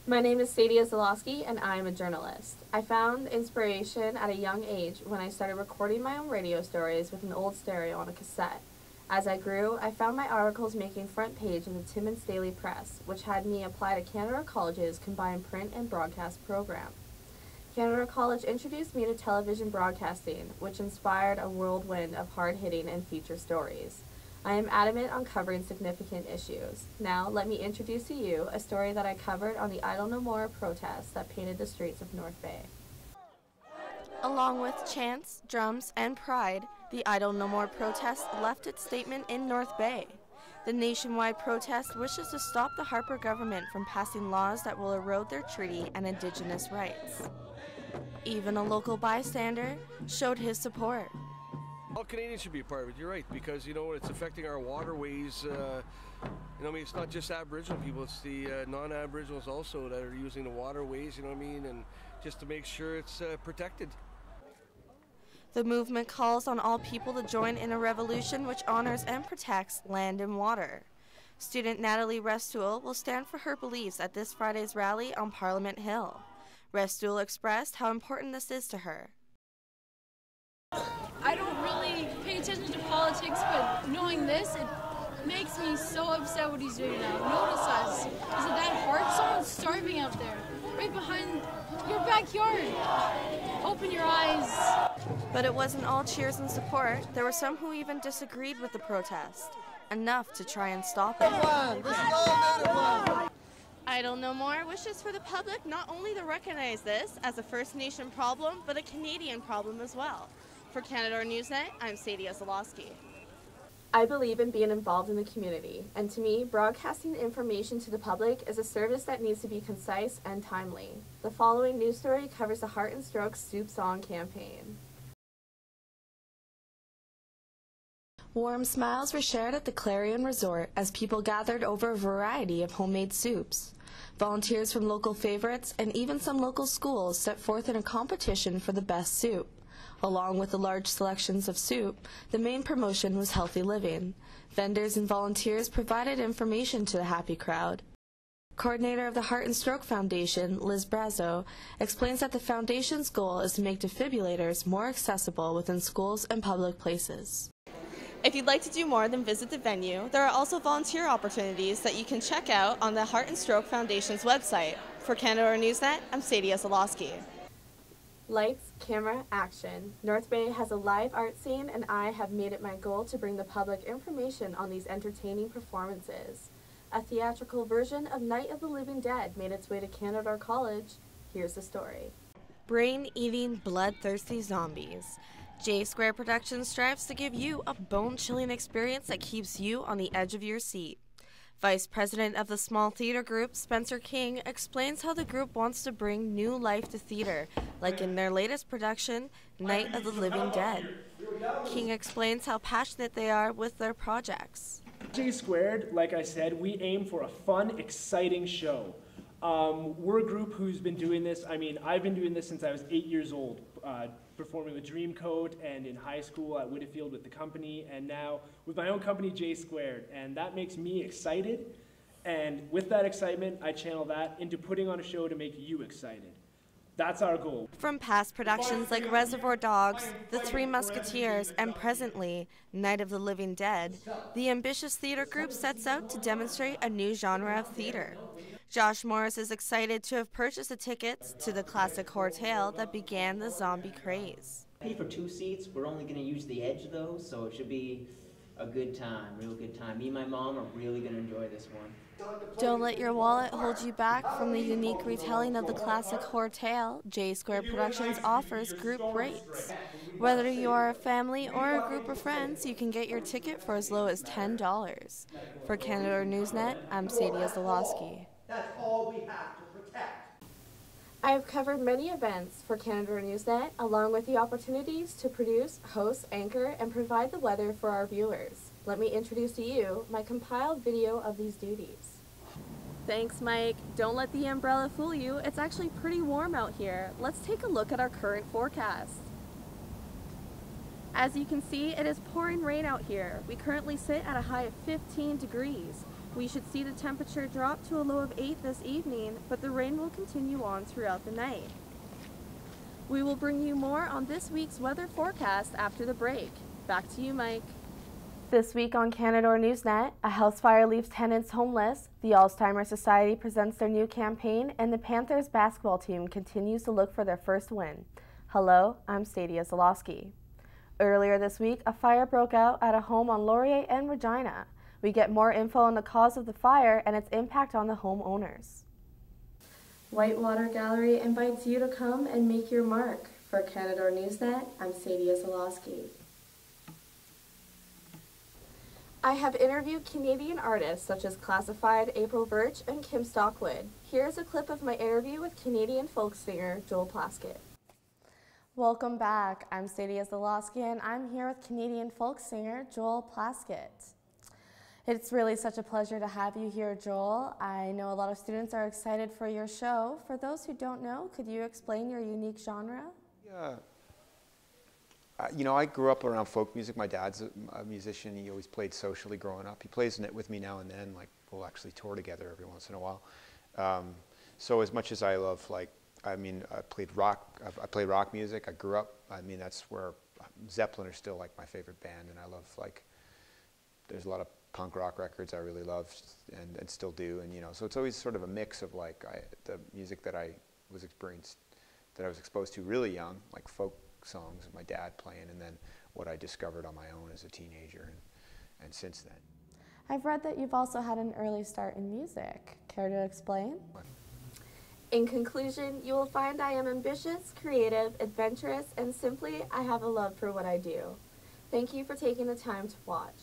My name is Saidia Zaloski, and I am a journalist. I found inspiration at a young age when I started recording my own radio stories with an old stereo on a cassette. As I grew, I found my articles making front page of the Timmins Daily Press, which had me apply to Canada College's combined print and broadcast program. Canada College introduced me to television broadcasting, which inspired a whirlwind of hard-hitting and feature stories. I am adamant on covering significant issues. Now, let me introduce to you a story that I covered on the Idle No More protest that painted the streets of North Bay. Along with chants, drums, and pride, the Idle No More protest left its statement in North Bay. The nationwide protest wishes to stop the Harper government from passing laws that will erode their treaty and Indigenous rights. Even a local bystander showed his support. All Canadians should be a part of it, you're right, because, it's affecting our waterways. It's not just Aboriginal people, it's the non-Aboriginals also that are using the waterways, and just to make sure it's protected. The movement calls on all people to join in a revolution which honors and protects land and water. Student Natalie Restuel will stand for her beliefs at this Friday's rally on Parliament Hill. Restuel expressed how important this is to her. I don't really pay attention to politics, but knowing this, it makes me so upset what he's doing now. Notice us. Is it that hard? Someone's starving out there, right behind your backyard. Open your eyes. But it wasn't all cheers and support. There were some who even disagreed with the protest, enough to try and stop it. Idle No More wishes for the public not only to recognize this as a First Nation problem, but a Canadian problem as well. For Canada Newsnet, I'm Saidia Zaloski. I believe in being involved in the community, and to me, broadcasting information to the public is a service that needs to be concise and timely. The following news story covers the Heart and Stroke Soup Song campaign. Warm smiles were shared at the Clarion Resort as people gathered over a variety of homemade soups. Volunteers from local favorites and even some local schools set forth in a competition for the best soup. Along with the large selections of soup, the main promotion was healthy living. Vendors and volunteers provided information to the happy crowd. Coordinator of the Heart and Stroke Foundation, Liz Brazo, explains that the foundation's goal is to make defibrillators more accessible within schools and public places. If you'd like to do more than visit the venue, there are also volunteer opportunities that you can check out on the Heart and Stroke Foundation's website. For Canada Newsnet, I'm Saidia Zaloski. Lights, camera, action. North Bay has a live art scene, and I have made it my goal to bring the public information on these entertaining performances. A theatrical version of Night of the Living Dead made its way to Canada College. Here's the story. Brain-eating, bloodthirsty zombies. J Square Productions strives to give you a bone-chilling experience that keeps you on the edge of your seat. Vice President of the Small Theater Group, Spencer King, explains how the group wants to bring new life to theater, like in their latest production, Night of the Living Dead. King explains how passionate they are with their projects. J Squared, like I said, we aim for a fun, exciting show. We're a group who's been doing this. I've been doing this since I was 8 years old, performing with Dreamcoat and in high school at Whitfield with the company, and now with my own company, J Squared. And that makes me excited. And with that excitement, I channel that into putting on a show to make you excited. That's our goal. From past productions like Reservoir Dogs, The Three Musketeers, and presently, Night of the Living Dead, the ambitious theater group sets out to demonstrate a new genre of theater. Josh Morris is excited to have purchased the tickets to the classic horror tale that began the zombie craze. Pay for 2 seats. We're only going to use the edge though, so it should be a good time, real good time. Me and my mom are really going to enjoy this one. Don't let your wallet hold you back from the unique retelling of the classic horror tale. J Square Productions offers group rates. Whether you are a family or a group of friends, you can get your ticket for as low as $10. For Canada Newsnet, I'm Saidia Zaloski. That's all we have to protect. I have covered many events for Canada Newsnet, along with the opportunities to produce, host, anchor, and provide the weather for our viewers. Let me introduce to you my compiled video of these duties. Thanks, Mike. Don't let the umbrella fool you. It's actually pretty warm out here. Let's take a look at our current forecast. As you can see, it is pouring rain out here. We currently sit at a high of 15 degrees. We should see the temperature drop to a low of 8 this evening, but the rain will continue on throughout the night. We will bring you more on this week's weather forecast after the break. Back to you, Mike. This week on Canada Newsnet, a house fire leaves tenants homeless, the Alzheimer's Society presents their new campaign, and the Panthers basketball team continues to look for their first win. Hello, I'm Saidia Zaloski. Earlier this week, a fire broke out at a home on Laurier and Regina. We get more info on the cause of the fire and its impact on the homeowners. Whitewater Gallery invites you to come and make your mark. For Canada Newsnet, I'm Saidia Zaloski. I have interviewed Canadian artists such as Classified, April Birch, and Kim Stockwood. Here's a clip of my interview with Canadian folk singer Joel Plaskett. Welcome back. I'm Saidia Zaloski, and I'm here with Canadian folk singer Joel Plaskett. It's really such a pleasure to have you here, Joel. I know a lot of students are excited for your show. For those who don't know, could you explain your unique genre? Yeah. I grew up around folk music. My dad's a musician. He always played socially growing up. He plays in it with me now and then. Like, we'll actually tour together every once in a while. So as much as I love, I played rock. I play rock music. I grew up. That's where Zeppelin are still like my favorite band, and I love there's a lot of punk rock records I really loved and still do, and so it's always sort of a mix of the music that I was exposed to really young, like folk songs and my dad playing, and then what I discovered on my own as a teenager and since then. I've read that you've also had an early start in music. Care to explain? In conclusion, you will find I am ambitious, creative, adventurous, and simply I have a love for what I do. Thank you for taking the time to watch.